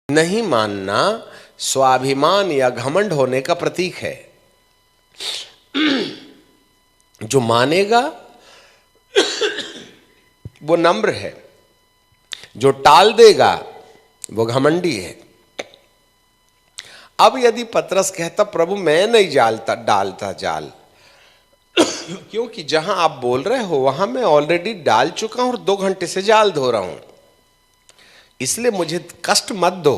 नहीं मानना स्वाभिमान या घमंड होने का प्रतीक है। जो मानेगा वो नम्र है, जो टाल देगा वो घमंडी है। अब यदि पतरस कहता प्रभु मैं नहीं डालता जाल, क्योंकि जहां आप बोल रहे हो वहां मैं ऑलरेडी डाल चुका हूं और 2 घंटे से जाल धो रहा हूं, इसलिए मुझे कष्ट मत दो,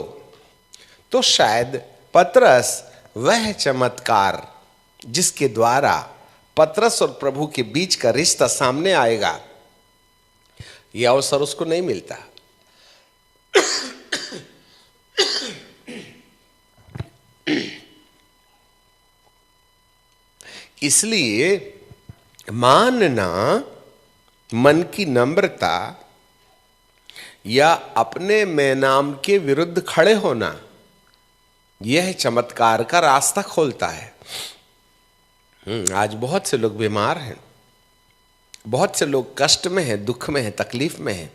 तो शायद पतरस वह चमत्कार जिसके द्वारा पतरस और प्रभु के बीच का रिश्ता सामने आएगा, यह अवसर उसको नहीं मिलता। इसलिए मानना, मन की नम्रता या अपने मैं नाम के विरुद्ध खड़े होना, यह चमत्कार का रास्ता खोलता है। आज बहुत से लोग बीमार हैं, बहुत से लोग कष्ट में हैं, दुख में हैं, तकलीफ में हैं,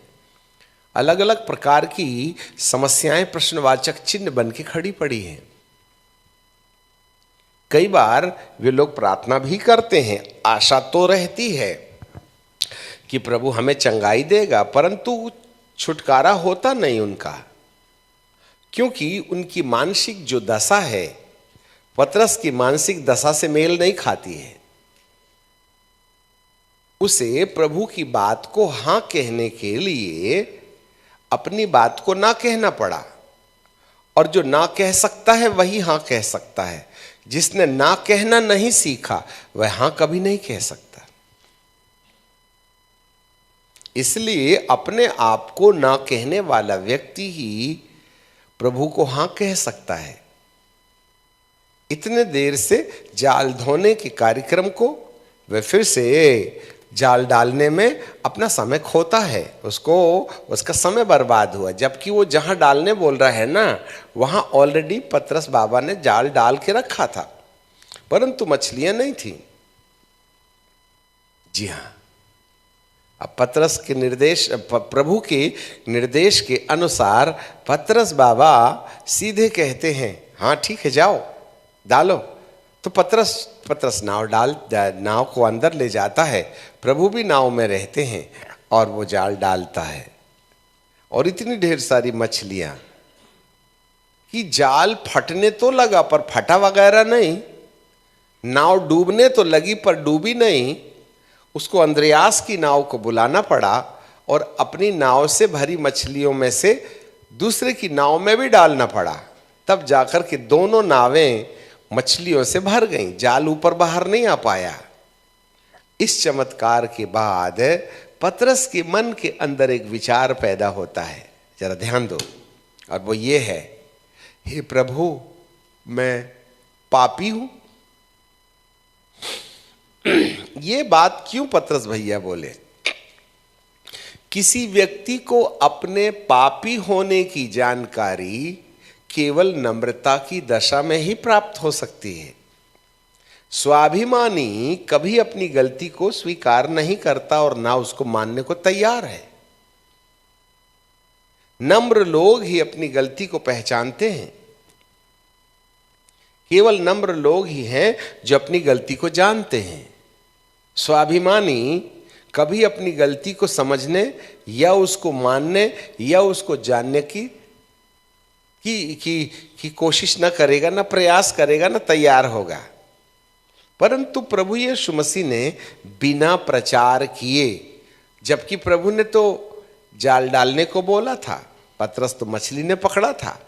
अलग अलग प्रकार की समस्याएं प्रश्नवाचक चिन्ह बन के खड़ी पड़ी हैं। कई बार वे लोग प्रार्थना भी करते हैं, आशा तो रहती है कि प्रभु हमें चंगाई देगा, परंतु छुटकारा होता नहीं उनका, क्योंकि उनकी मानसिक जो दशा है पतरस की मानसिक दशा से मेल नहीं खाती है। उसे प्रभु की बात को हां कहने के लिए अपनी बात को ना कहना पड़ा, और जो ना कह सकता है वही हां कह सकता है। जिसने ना कहना नहीं सीखा वह हां कभी नहीं कह सकता। इसलिए अपने आप को ना कहने वाला व्यक्ति ही प्रभु को हां कह सकता है। इतने देर से जाल धोने के कार्यक्रम को वह फिर से जाल डालने में अपना समय खोता है, उसको उसका समय बर्बाद हुआ, जबकि वो जहां डालने बोल रहा है ना, वहां ऑलरेडी पतरस बाबा ने जाल डाल के रखा था, परंतु मछलियां नहीं थी। जी हां, अब पतरस के निर्देश, प्रभु के निर्देश के अनुसार पतरस बाबा सीधे कहते हैं हाँ ठीक है जाओ डालो। तो पतरस नाव को अंदर ले जाता है, प्रभु भी नाव में रहते हैं और वो जाल डालता है, और इतनी ढेर सारी मछलियां कि जाल फटने तो लगा पर फटा वगैरह नहीं, नाव डूबने तो लगी पर डूबी नहीं। उसको अंद्रयास की नाव को बुलाना पड़ा और अपनी नाव से भरी मछलियों में से दूसरे की नाव में भी डालना पड़ा, तब जाकर के दोनों नावें मछलियों से भर गईं, जाल ऊपर बाहर नहीं आ पाया। इस चमत्कार के बाद पतरस के मन के अंदर एक विचार पैदा होता है, जरा ध्यान दो, और वो ये है, हे प्रभु मैं पापी हूं। ये बात क्यों पतरस भैया बोले? किसी व्यक्ति को अपने पापी होने की जानकारी केवल नम्रता की दशा में ही प्राप्त हो सकती है। स्वाभिमानी कभी अपनी गलती को स्वीकार नहीं करता और ना उसको मानने को तैयार है। नम्र लोग ही अपनी गलती को पहचानते हैं। केवल नम्र लोग ही हैं जो अपनी गलती को जानते हैं। स्वाभिमानी कभी अपनी गलती को समझने या उसको मानने या उसको जानने की कोशिश न करेगा, न प्रयास करेगा, न तैयार होगा। परंतु प्रभु यीशु मसीह ने बिना प्रचार किए, जबकि प्रभु ने तो जाल डालने को बोला था, पतरस तो मछली ने पकड़ा था,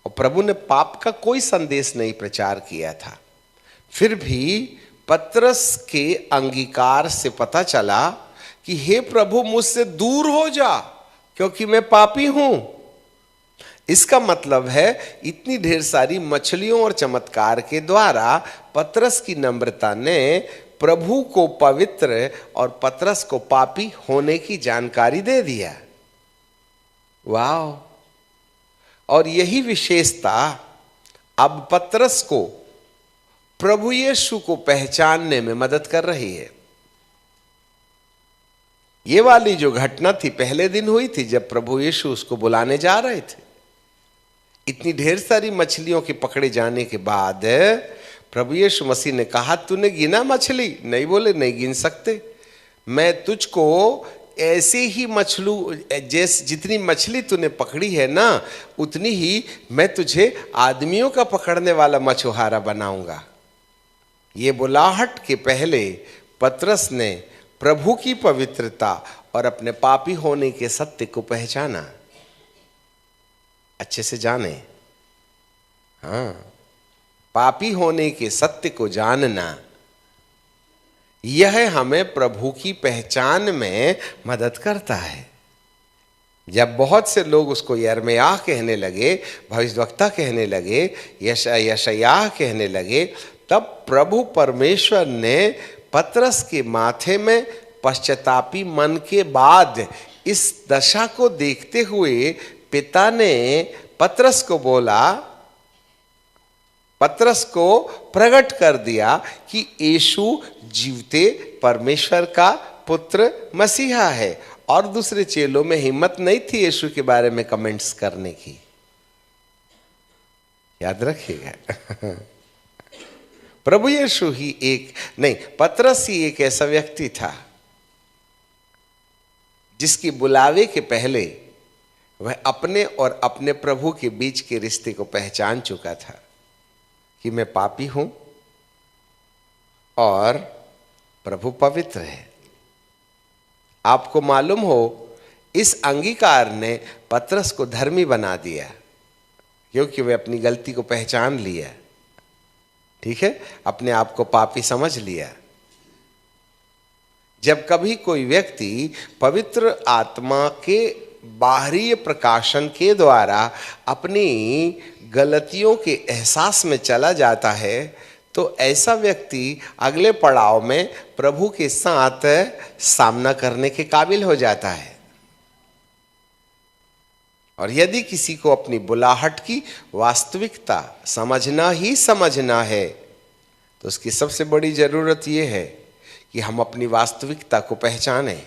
और प्रभु ने पाप का कोई संदेश नहीं प्रचार किया था, फिर भी पतरस के अंगीकार से पता चला कि हे प्रभु मुझसे दूर हो जा, क्योंकि मैं पापी हूं। इसका मतलब है इतनी ढेर सारी मछलियों और चमत्कार के द्वारा पतरस की नम्रता ने प्रभु को पवित्र और पतरस को पापी होने की जानकारी दे दिया। वाह! और यही विशेषता अब पतरस को प्रभु यीशु को पहचानने में मदद कर रही है। ये वाली जो घटना थी पहले दिन हुई थी जब प्रभु यीशु उसको बुलाने जा रहे थे। इतनी ढेर सारी मछलियों के पकड़े जाने के बाद प्रभु यीशु मसीह ने कहा, तूने गिना मछली? नहीं, बोले नहीं गिन सकते। मैं तुझको ऐसे ही जितनी मछली तूने पकड़ी है ना, उतनी ही मैं तुझे आदमियों का पकड़ने वाला मछुआरा बनाऊंगा। ये बुलाहट के पहले पतरस ने प्रभु की पवित्रता और अपने पापी होने के सत्य को पहचाना। अच्छे से जाने, हाँ, पापी होने के सत्य को जानना, यह हमें प्रभु की पहचान में मदद करता है। जब बहुत से लोग उसको यिर्मयाह कहने लगे, भविष्यद्वक्ता कहने लगे, यशायाह कहने लगे, तब प्रभु परमेश्वर ने पतरस के माथे में पश्चातापी मन के बाद इस दशा को देखते हुए पिता ने पतरस को बोला, पतरस को प्रकट कर दिया कि यीशु जीवते परमेश्वर का पुत्र मसीहा है। और दूसरे चेलों में हिम्मत नहीं थी यीशु के बारे में कमेंट्स करने की, याद रखिएगा। प्रभु यीशु ही पतरस ही एक ऐसा व्यक्ति था जिसकी बुलावे के पहले वह अपने और अपने प्रभु के बीच के रिश्ते को पहचान चुका था कि मैं पापी हूं और प्रभु पवित्र है। आपको मालूम हो, इस अंगीकार ने पतरस को धर्मी बना दिया, क्योंकि वह अपनी गलती को पहचान लिया, ठीक है, अपने आप को पापी समझ लिया। जब कभी कोई व्यक्ति पवित्र आत्मा के बाहरी प्रकाशन के द्वारा अपनी गलतियों के एहसास में चला जाता है, तो ऐसा व्यक्ति अगले पड़ाव में प्रभु के साथ सामना करने के काबिल हो जाता है। और यदि किसी को अपनी बुलाहट की वास्तविकता समझना है, तो उसकी सबसे बड़ी जरूरत यह है कि हम अपनी वास्तविकता को पहचानें।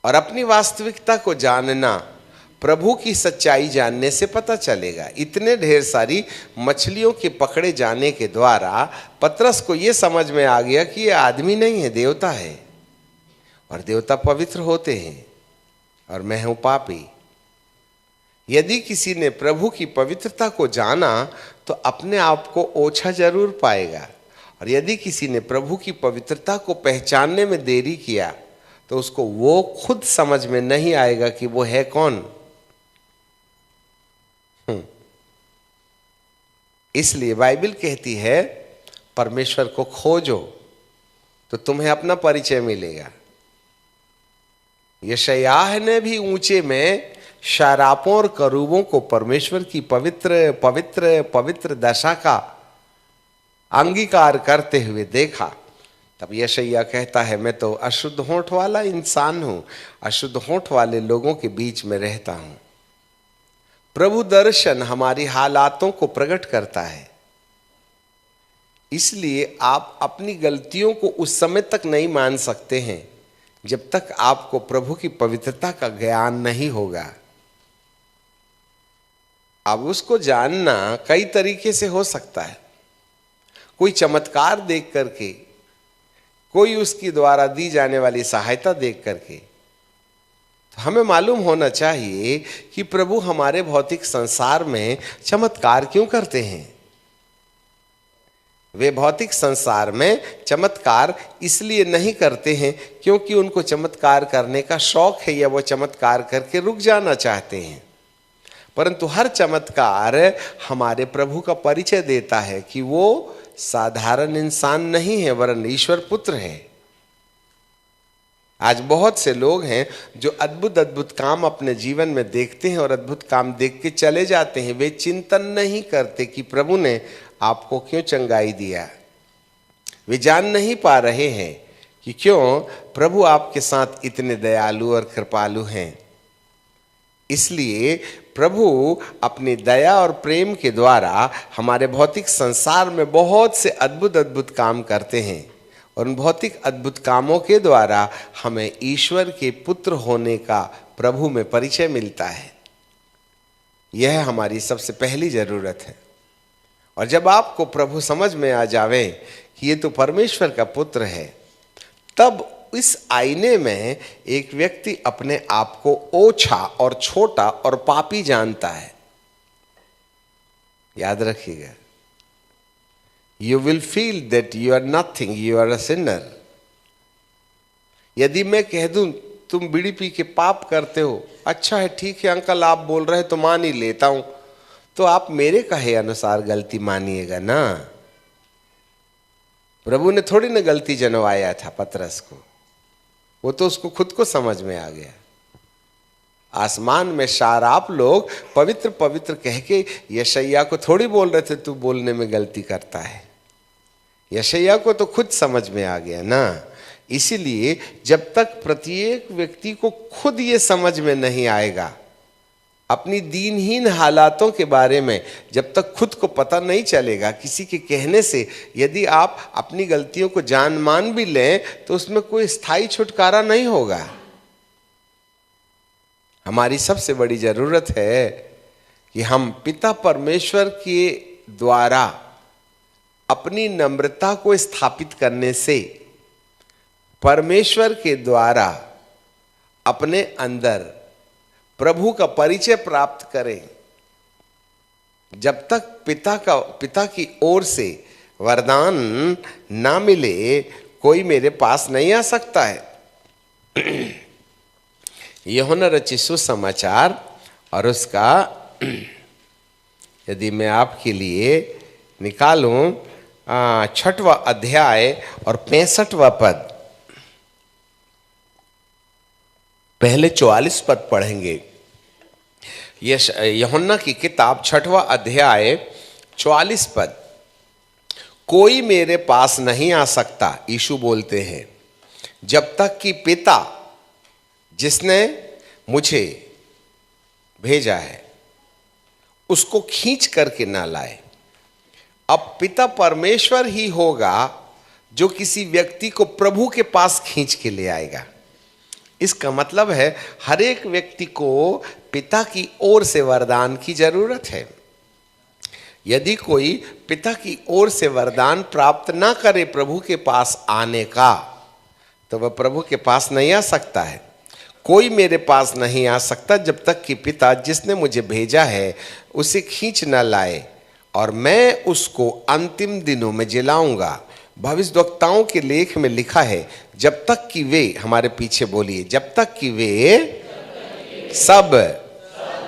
और अपनी वास्तविकता को जानना प्रभु की सच्चाई जानने से पता चलेगा। इतने ढेर सारी मछलियों के पकड़े जाने के द्वारा पतरस को यह समझ में आ गया कि यह आदमी नहीं है, देवता है, और देवता पवित्र होते हैं और मैं हूं पापी। यदि किसी ने प्रभु की पवित्रता को जाना तो अपने आप को ओछा जरूर पाएगा, और यदि किसी ने प्रभु की पवित्रता को पहचानने में देरी किया तो उसको वो खुद समझ में नहीं आएगा कि वो है कौन। इसलिए बाइबल कहती है, परमेश्वर को खोजो तो तुम्हें अपना परिचय मिलेगा। यशायाह ने भी ऊंचे में शरापों और करूबों को परमेश्वर की पवित्र पवित्र पवित्र दशा का अंगीकार करते हुए देखा। तब यशायाह कहता है, मैं तो अशुद्ध होंठ वाला इंसान हूं, अशुद्ध होंठ वाले लोगों के बीच में रहता हूं। प्रभु दर्शन हमारी हालातों को प्रकट करता है। इसलिए आप अपनी गलतियों को उस समय तक नहीं मान सकते हैं जब तक आपको प्रभु की पवित्रता का ज्ञान नहीं होगा। अब उसको जानना कई तरीके से हो सकता है। कोई चमत्कार देख करके, कोई उसकी द्वारा दी जाने वाली सहायता देख करके। तो हमें मालूम होना चाहिए कि प्रभु हमारे भौतिक संसार में चमत्कार क्यों करते हैं। वे भौतिक संसार में चमत्कार इसलिए नहीं करते हैं क्योंकि उनको चमत्कार करने का शौक है या वो चमत्कार करके रुक जाना चाहते हैं, परंतु हर चमत्कार हमारे प्रभु का परिचय देता है कि वो साधारण इंसान नहीं है वरन ईश्वर पुत्र है। आज बहुत से लोग हैं जो अद्भुत अद्भुत काम अपने जीवन में देखते हैं और अद्भुत काम देख के चले जाते हैं। वे चिंतन नहीं करते कि प्रभु ने आपको क्यों चंगाई दिया। वे जान नहीं पा रहे हैं कि क्यों प्रभु आपके साथ इतने दयालु और कृपालु हैं। इसलिए प्रभु अपनी दया और प्रेम के द्वारा हमारे भौतिक संसार में बहुत से अद्भुत अद्भुत काम करते हैं, और उन भौतिक अद्भुत कामों के द्वारा हमें ईश्वर के पुत्र होने का प्रभु में परिचय मिलता है। यह हमारी सबसे पहली जरूरत है। और जब आपको प्रभु समझ में आ जावे कि ये तो परमेश्वर का पुत्र है, तब इस आईने में एक व्यक्ति अपने आप को ओछा और छोटा और पापी जानता है। याद रखिएगा, you will feel that you are nothing, you are a sinner. यदि मैं कह दूं तुम बीड़ी पी के पाप करते हो, अच्छा है, ठीक है अंकल आप बोल रहे तो मान ही लेता हूं, तो आप मेरे कहे अनुसार गलती मानिएगा ना। प्रभु ने थोड़ी ना गलती जनवाया था पतरस को, वो तो उसको खुद को समझ में आ गया। आसमान में शाराप लोग पवित्र पवित्र कह के यशायाह को थोड़ी बोल रहे थे तू बोलने में गलती करता है। यशायाह को तो खुद समझ में आ गया ना। इसीलिए जब तक प्रत्येक व्यक्ति को खुद ये समझ में नहीं आएगा, अपनी दीनहीन हालातों के बारे में जब तक खुद को पता नहीं चलेगा, किसी के कहने से यदि आप अपनी गलतियों को जान मान भी लें तो उसमें कोई स्थायी छुटकारा नहीं होगा। हमारी सबसे बड़ी जरूरत है कि हम पिता परमेश्वर के द्वारा अपनी नम्रता को स्थापित करने से परमेश्वर के द्वारा अपने अंदर प्रभु का परिचय प्राप्त करें। जब तक पिता की ओर से वरदान ना मिले कोई मेरे पास नहीं आ सकता है। यूहन्ना रचित सुसमाचार और उसका यदि मैं आपके लिए निकालूं 6वां अध्याय और 65वां पद, पहले 44 पद पढ़ेंगे। यूहन्ना की किताब 6वां अध्याय 44 पद। कोई मेरे पास नहीं आ सकता, यीशु बोलते हैं, जब तक कि पिता जिसने मुझे भेजा है उसको खींच करके ना लाए। अब पिता परमेश्वर ही होगा जो किसी व्यक्ति को प्रभु के पास खींच के ले आएगा। इसका मतलब है हर एक व्यक्ति को पिता की ओर से वरदान की जरूरत है। यदि कोई पिता की ओर से वरदान प्राप्त ना करे प्रभु के पास आने का, तो वह प्रभु के पास नहीं आ सकता है। कोई मेरे पास नहीं आ सकता जब तक कि पिता जिसने मुझे भेजा है उसे खींच न लाए, और मैं उसको अंतिम दिनों में जिलाऊंगा। भविष्यद्वक्ताओं के लेख में लिखा है, जब तक कि वे, हमारे पीछे बोलिए, जब तक कि वे सब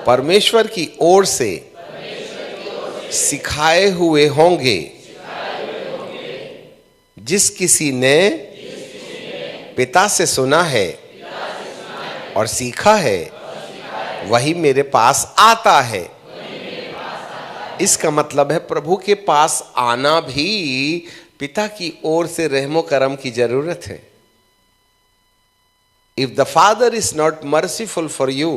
परमेश्वर की ओर से सिखाए हुए होंगे। जिस किसी ने पिता से सुना है और सीखा है वही मेरे पास आता है। इसका मतलब है प्रभु के पास आना भी पिता की ओर से रहमो करम की जरूरत है। If the Father is not merciful for you,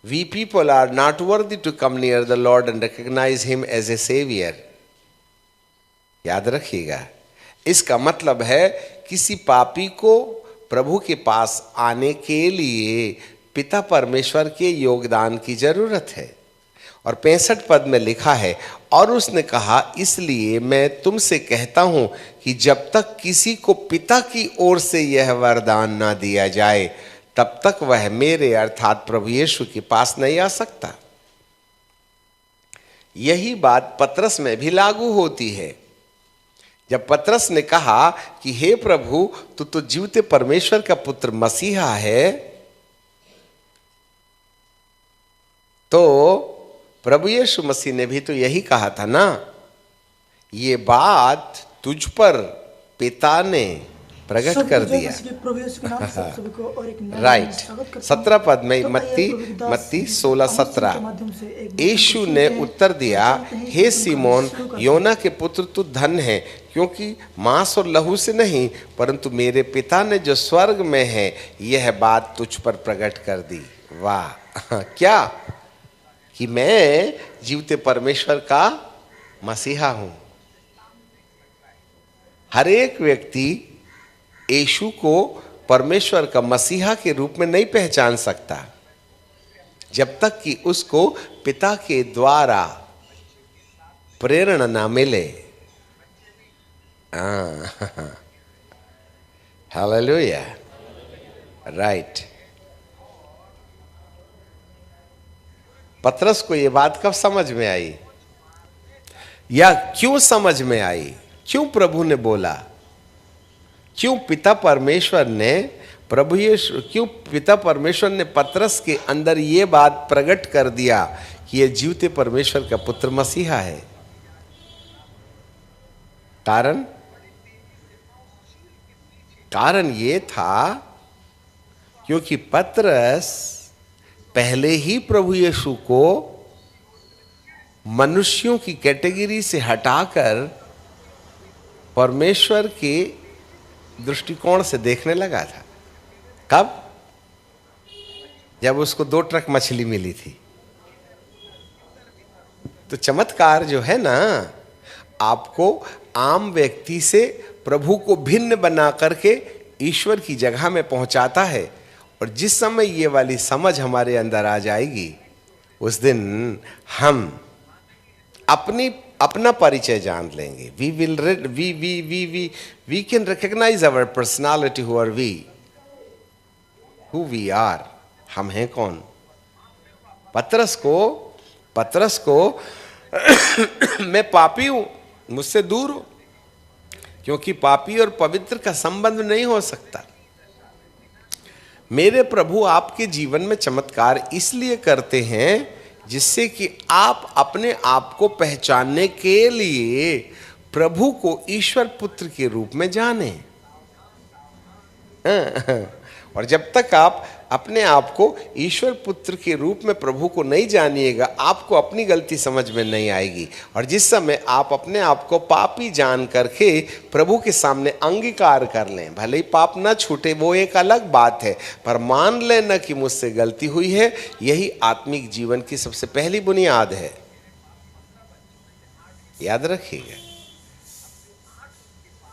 we people are not worthy to come near the Lord and recognize him as a savior. याद रखिएगा, इसका मतलब है किसी पापी को प्रभु के पास आने के लिए पिता परमेश्वर के योगदान की जरूरत है। और 65 पद में लिखा है, और उसने कहा, इसलिए मैं तुमसे कहता हूं कि जब तक किसी को पिता की ओर से यह वरदान ना दिया जाए तब तक वह मेरे अर्थात प्रभु यीशु के पास नहीं आ सकता। यही बात पतरस में भी लागू होती है। जब पतरस ने कहा कि हे प्रभु, तू तो जीवते परमेश्वर का पुत्र मसीहा है, तो प्रभु यीशु मसीह ने भी तो यही कहा था ना, ये बात तुझ पर पिता ने प्रकट कर दिया। राइट, 17 पद में मत्ती 16:17। यीशु ने उत्तर दिया, हे सिमोन योना के पुत्र, तू धन्य है, क्योंकि मांस और लहू से नहीं परंतु मेरे पिता ने जो स्वर्ग में है यह बात तुझ पर प्रकट कर दी। वाह, क्या कि मैं जीवते परमेश्वर का मसीहा हूं। हर एक व्यक्ति यीशु को परमेश्वर का मसीहा के रूप में नहीं पहचान सकता। जब तक कि उसको पिता के द्वारा प्रेरणा ना मिले। Hallelujah, right. पतरस को ये बात कब समझ में आई, या क्यों समझ में आई, क्यों प्रभु ने बोला, क्यों पिता परमेश्वर ने क्यों पिता परमेश्वर ने पतरस के अंदर ये बात प्रकट कर दिया कि ये जीवते परमेश्वर का पुत्र मसीहा है। कारण ये था क्योंकि पतरस पहले ही प्रभु यीशु को मनुष्यों की कैटेगरी से हटाकर परमेश्वर के दृष्टिकोण से देखने लगा था। कब? जब उसको 2 ट्रक मछली मिली थी। तो चमत्कार जो है ना, आपको आम व्यक्ति से प्रभु को भिन्न बना करके ईश्वर की जगह में पहुंचाता है। और जिस समय ये वाली समझ हमारे अंदर आ जाएगी, उस दिन हम अपना परिचय जान लेंगे। We can recognise our personality, who we are, हम हैं कौन। पतरस को मैं पापी हूं, मुझसे दूर हो, क्योंकि पापी और पवित्र का संबंध नहीं हो सकता। मेरे प्रभु आपके जीवन में चमत्कार इसलिए करते हैं जिससे कि आप अपने आप को पहचानने के लिए प्रभु को ईश्वर पुत्र के रूप में जाने। और जब तक आप अपने आप को ईश्वर पुत्र के रूप में प्रभु को नहीं जानिएगा, आपको अपनी गलती समझ में नहीं आएगी। और जिस समय आप अपने आप को पापी जान करके प्रभु के सामने अंगीकार कर लें, भले ही पाप ना छूटे वो एक अलग बात है, पर मान लेना कि मुझसे गलती हुई है, यही आत्मिक जीवन की सबसे पहली बुनियाद है। याद रखिएगा।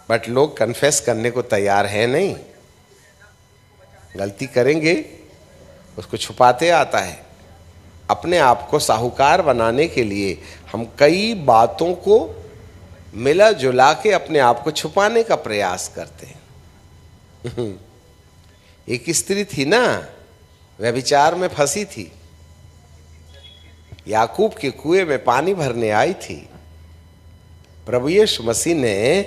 बट लोग कन्फेस करने को तैयार है नहीं, गलती करेंगे उसको छुपाते आता है। अपने आप को साहूकार बनाने के लिए हम कई बातों को मिला जुला के अपने आप को छुपाने का प्रयास करते हैं। एक स्त्री थी ना, व्यभिचार में फंसी थी, याकूब के कुएं में पानी भरने आई थी। प्रभु यीशु मसीह ने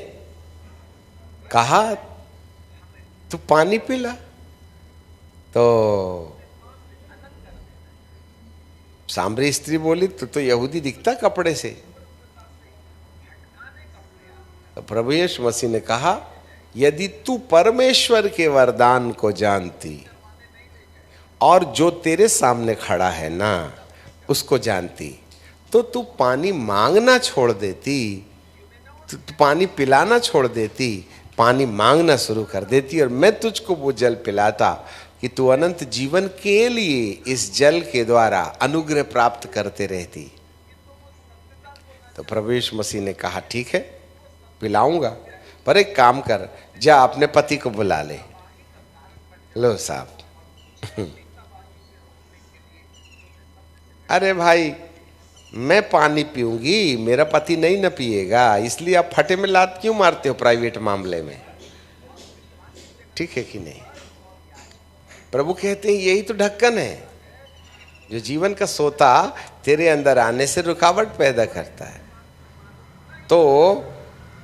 कहा तू पानी पिला, तो सामरी स्त्री बोली तो यहूदी दिखता कपड़े से। तो प्रभु यीशु मसीह ने कहा यदि तू परमेश्वर के वरदान को जानती और जो तेरे सामने खड़ा है ना उसको जानती, तो तू पानी मांगना छोड़ देती, तू पानी पिलाना छोड़ देती, पानी मांगना शुरू कर देती, और मैं तुझको वो जल पिलाता कि तू अनंत जीवन के लिए इस जल के द्वारा अनुग्रह प्राप्त करते रहती। तो प्रभु यीशु मसीह ने कहा ठीक है पिलाऊंगा, पर एक काम कर, जा अपने पति को बुला ले। लो साहब। अरे भाई मैं पानी पीऊंगी, मेरा पति नहीं न पिएगा, इसलिए आप फटे में लात क्यों मारते हो प्राइवेट मामले में? ठीक है कि नहीं? प्रभु कहते हैं यही तो ढक्कन है जो जीवन का सोता तेरे अंदर आने से रुकावट पैदा करता है। तो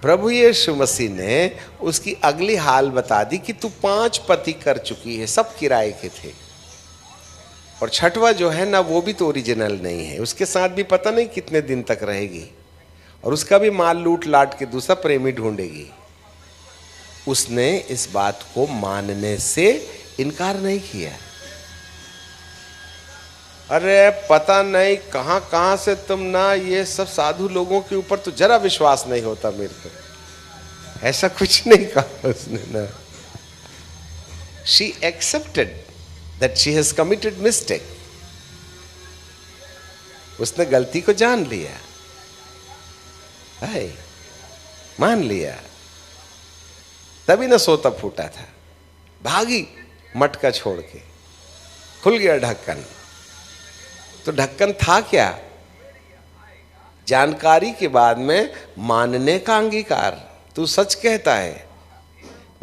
प्रभु यीशु मसीह ने उसकी अगली हाल बता दी कि तू 5 पति कर चुकी है, सब किराए के थे, और छठवा जो है ना वो भी तो ओरिजिनल नहीं है, उसके साथ भी पता नहीं कितने दिन तक रहेगी, और उसका भी माल लूट लाट के दूसरा प्रेमी ढूंढेगी। उसने इस बात को मानने से इनकार नहीं किया। अरे पता नहीं कहां कहां से तुम ना, ये सब साधु लोगों के ऊपर तो जरा विश्वास नहीं होता मेरे को, ऐसा कुछ नहीं कहा उसने ना। She accepted that she has committed mistake. उसने गलती को जान लिया, है मान लिया, तभी ना सोता फूटा था, भागी मटका छोड़ के, खुल गया ढक्कन। तो ढक्कन था क्या? जानकारी के बाद में मानने का अंगीकार। तू सच कहता है,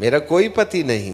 मेरा कोई पति नहीं।